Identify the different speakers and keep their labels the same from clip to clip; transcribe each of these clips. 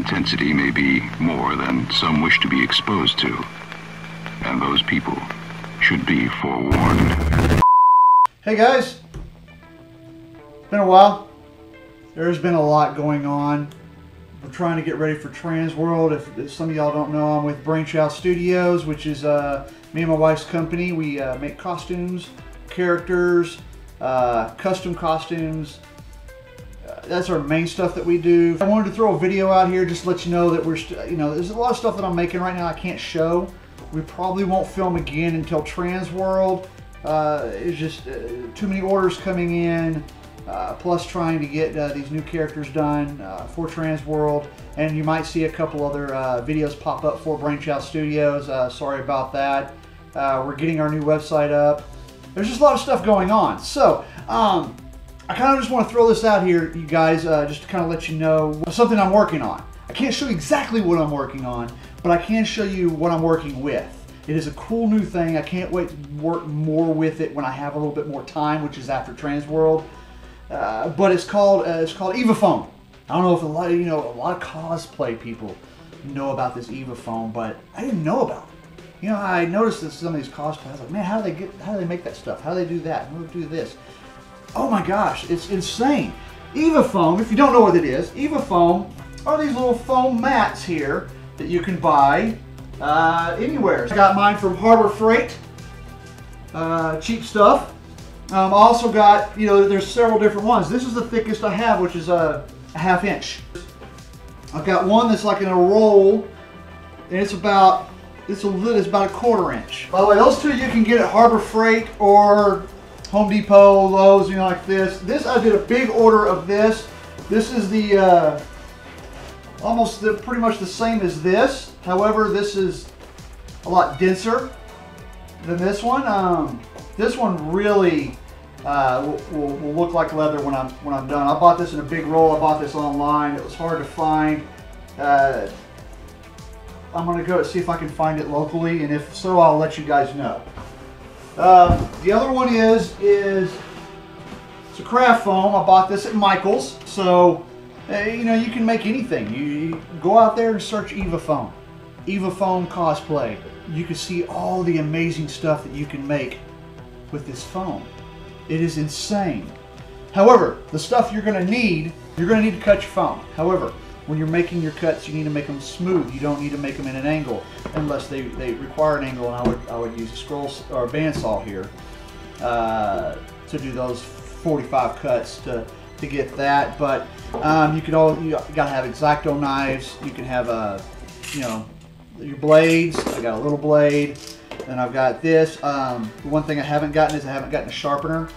Speaker 1: intensity may be more than some wish to be exposed to, and those people should be forewarned.
Speaker 2: Hey guys, it's been a while. There's been a lot going on. We're trying to get ready for Transworld. If some of y'all don't know, I'm with Brainchow Studios, which is me and my wife's company. We make costumes, characters, custom costumes. That's our main stuff that we do. I wanted to throw a video out here just to let you know that we're, there's a lot of stuff that I'm making right now I can't show. We probably won't film again until Transworld. It's just too many orders coming in, plus trying to get these new characters done for Transworld. And you might see a couple other videos pop up for Brainchow Studios. Sorry about that. We're getting our new website up. There's just a lot of stuff going on. So, I kind of just want to throw this out here, you guys, just to kind of let you know something I'm working on. I can't show you exactly what I'm working on, but I can show you what I'm working with. It is a cool new thing. I can't wait to work more with it when I have a little bit more time, which is after Transworld. But it's called Eva Foam. I don't know if a lot of cosplay people know about this Eva Foam, but I didn't know about it. I noticed that some of these cosplays, I was like, man, how do they make that stuff? How do they do that? How do they do this? Oh my gosh, it's insane. Eva Foam, if you don't know what it is, Eva Foam are these little foam mats here that you can buy anywhere. I got mine from Harbor Freight, cheap stuff. I also got, there's several different ones. This is the thickest I have, which is a ½ inch. I've got one that's like in a roll, and it's about a ¼ inch. By the way, those two you can get at Harbor Freight or Home Depot, Lowe's, like this. I did a big order of this. This is the pretty much the same as this. However, this is a lot denser than this one. This one really will look like leather when I'm done. I bought this in a big roll. I bought this online. It was hard to find. I'm gonna go see if I can find it locally, and if so, I'll let you guys know. The other one is it's a craft foam. I bought this at Michael's. So, you can make anything. You go out there and search Eva Foam. Eva Foam cosplay. You can see all the amazing stuff that you can make with this foam. It is insane. However, the stuff you're going to need to cut your foam. However, when you're making your cuts, you need to make them smooth. You don't need to make them in an angle unless they require an angle, and I would use a scroll or a bandsaw here to do those 45 cuts to get that. But you gotta have X-Acto knives. You can have your blades. I got a little blade, and I've got this. The one thing I haven't gotten is I haven't gotten a sharpener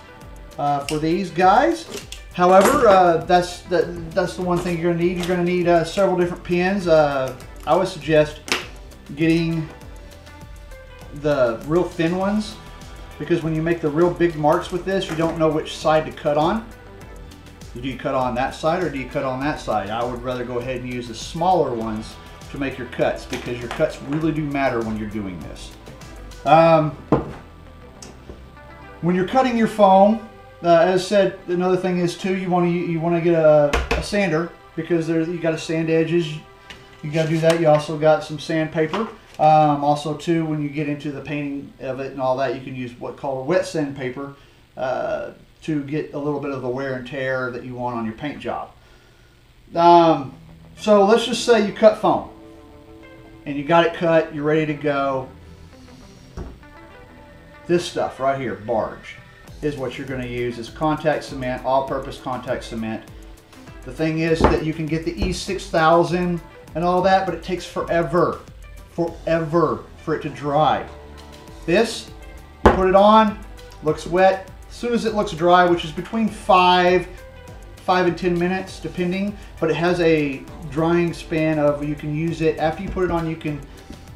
Speaker 2: for these guys. However, that's the one thing you're going to need. You're going to need several different pins. I would suggest getting the real thin ones, because when you make the real big marks with this, you don't know which side to cut on. Do you cut on that side or do you cut on that side? I would rather go ahead and use the smaller ones to make your cuts, because your cuts really do matter when you're doing this. When you're cutting your foam, as I said, another thing is too, you want to get a sander, because you got to sand edges. You got to do that. You also got some sandpaper. Also too, when you get into the painting of it and all that, you can use what's called a wet sandpaper to get a little bit of the wear and tear that you want on your paint job. So let's just say you cut foam and you got it cut. You're ready to go. This stuff right here, Barge, is what you're going to use. Is contact cement, all-purpose contact cement. The thing is that you can get the E6000 and all that, but it takes forever for it to dry. This, you put it on, looks wet. As soon as it looks dry, which is between 5 and 10 minutes, depending, but it has a drying span of, you can use it after you put it on. You can,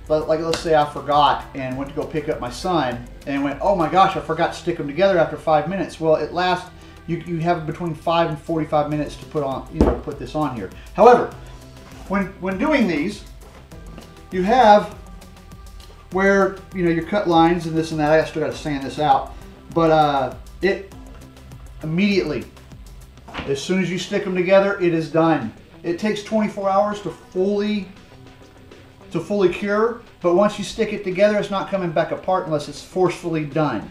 Speaker 2: like, let's say I forgot and went to go pick up my son and went, oh my gosh, I forgot to stick them together after 5 minutes. Well, it lasts, you have between 5 and 45 minutes to put on, put this on here. However, when doing these, you have where, your cut lines and this and that. I still got to sand this out, but it immediately, as soon as you stick them together, it is done. It takes 24 hours to fully cure, but once you stick it together, it's not coming back apart unless it's forcefully done,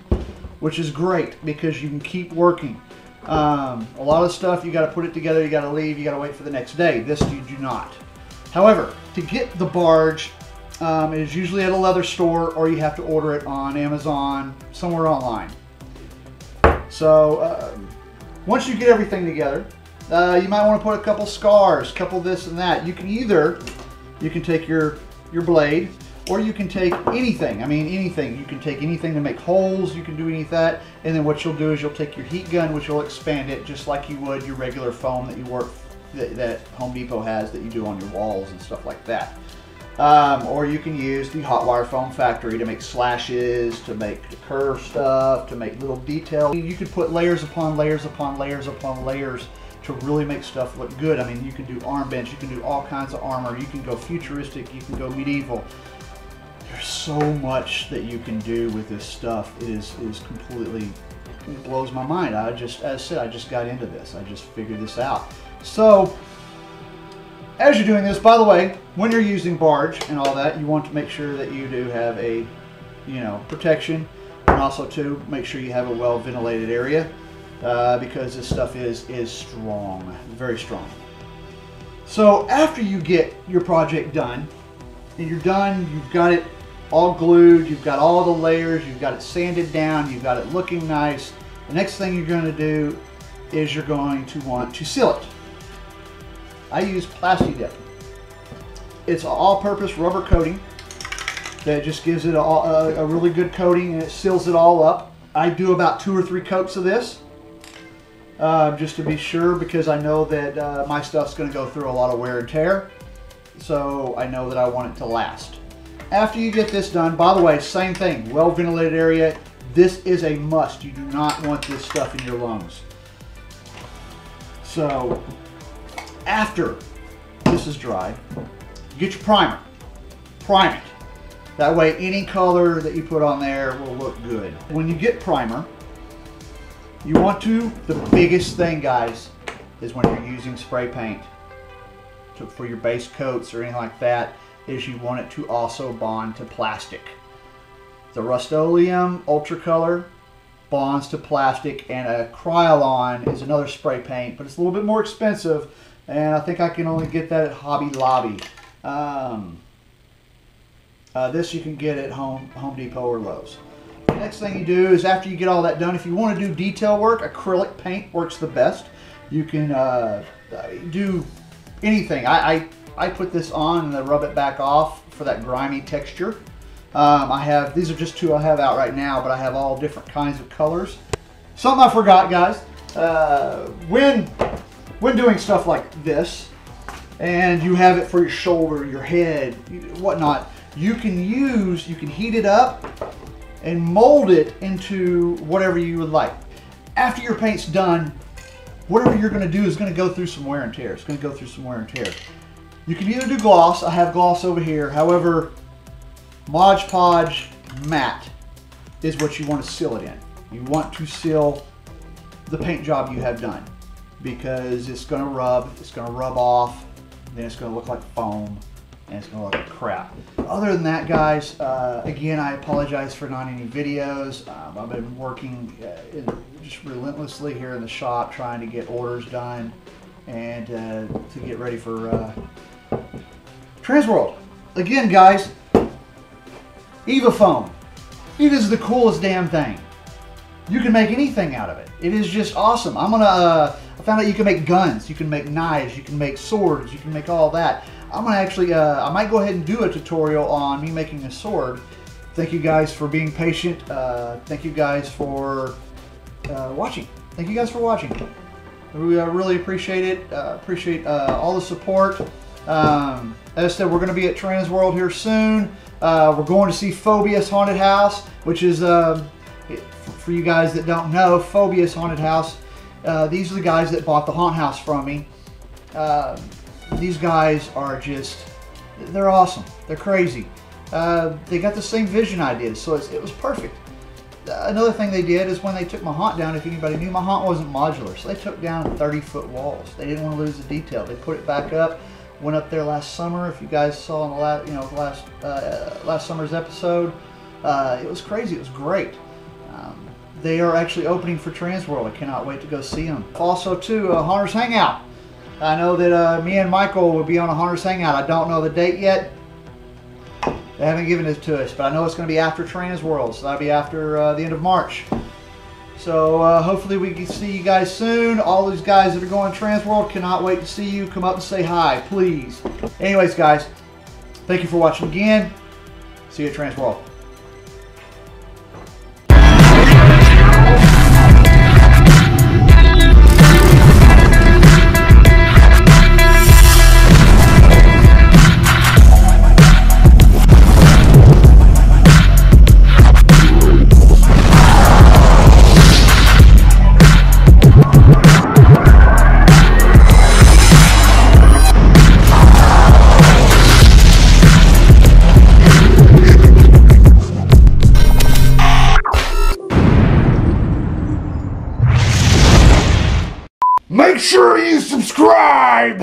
Speaker 2: which is great because you can keep working. A lot of stuff, you got to put it together, you got to leave, you got to wait for the next day. This you do not. However, to get the barge, it is usually at a leather store, or you have to order it on Amazon, somewhere online. So once you get everything together, you might want to put a couple scars, couple this and that. You can take your blade, or you can take anything. I mean, anything. You can take anything to make holes. You can do any of that. And then what you'll do is you'll take your heat gun, which will expand it just like you would your regular foam that Home Depot has, that you do on your walls and stuff like that. Or you can use the hot wire foam factory to make slashes, to make curve stuff, to make little detail. You could put layers upon layers upon layers upon layers to really make stuff look good. I mean, you can do armbands, you can do all kinds of armor, you can go futuristic, you can go medieval. There's so much that you can do with this stuff. It is completely, it blows my mind. As I said, I just got into this. I just figured this out. So, as you're doing this, by the way, when you're using barge and all that, you want to make sure that you do have a, protection, and also to make sure you have a well ventilated area. Because this stuff is strong, very strong. So after you get your project done, and you're done, you've got it all glued, you've got all the layers, you've got it sanded down, you've got it looking nice, the next thing you're going to do is you're going to want to seal it. I use Plasti-Dip. It's an all-purpose rubber coating that just gives it a really good coating, and it seals it all up. I do about 2 or 3 coats of this. Just to be sure, because I know that my stuff's going to go through a lot of wear and tear, so I know that I want it to last. After you get this done, by the way, same thing, well ventilated area. This is a must. You do not want this stuff in your lungs. So after this is dry, get your primer. Prime it. That way any color that you put on there will look good. When you get primer, you want to, the biggest thing, guys, is when you're using spray paint for your base coats or anything like that, is you want it to also bond to plastic. The Rust-Oleum Ultra Color bonds to plastic, and a Krylon is another spray paint, but it's a little bit more expensive, and I think I can only get that at Hobby Lobby. This you can get at Home Depot or Lowe's. Next thing you do is, after you get all that done, if you want to do detail work, acrylic paint works the best. You can do anything. I put this on and then rub it back off for that grimy texture. These are just 2 I have out right now, but I have all different kinds of colors. Something I forgot, guys. When doing stuff like this, and you have it for your shoulder, your head, whatnot, you can heat it up and mold it into whatever you would like. After your paint's done, whatever you're going to do is going to go through some wear and tear. It's going to go through some wear and tear. You can either do gloss. I have gloss over here. However, Mod Podge matte is what you want to seal it in. You want to seal the paint job you have done, because it's going to rub off, then it's going to look like foam, and it's going to look like crap. Other than that, guys, again, I apologize for not any videos. I've been working just relentlessly here in the shop, trying to get orders done and to get ready for Transworld. Again, guys, Eva Foam. It is the coolest damn thing. You can make anything out of it. It is just awesome. I found out you can make guns, you can make knives, you can make swords, you can make all that. I'm gonna actually, I might go ahead and do a tutorial on me making a sword. Thank you guys for being patient. Thank you guys for watching. Thank you guys for watching. We really appreciate it. Appreciate all the support. As I said, we're going to be at Transworld here soon. We're going to see Phobia's Haunted House, which is, for you guys that don't know, Phobia's Haunted House. These are the guys that bought the Haunt House from me. These guys are just, they're awesome. They're crazy. They got the same vision I did, so it was perfect. another thing they did is when they took my haunt down, if anybody knew, my haunt wasn't modular, so they took down 30-foot walls. They didn't want to lose the detail. They put it back up. Went up there last summer. If you guys saw in the last summer's episode, it was crazy. It was great. They are actually opening for Transworld. I cannot wait to go see them. Also, too, Hunters Hangout. I know that me and Michael will be on a Hunters Hangout. I don't know the date yet. They haven't given it to us, but I know it's going to be after Transworld, so that'll be after the end of March. So hopefully we can see you guys soon. All these guys that are going Transworld, cannot wait to see you. Come up and say hi, please. Anyways, guys, thank you for watching again. See you at Transworld. Make sure you subscribe!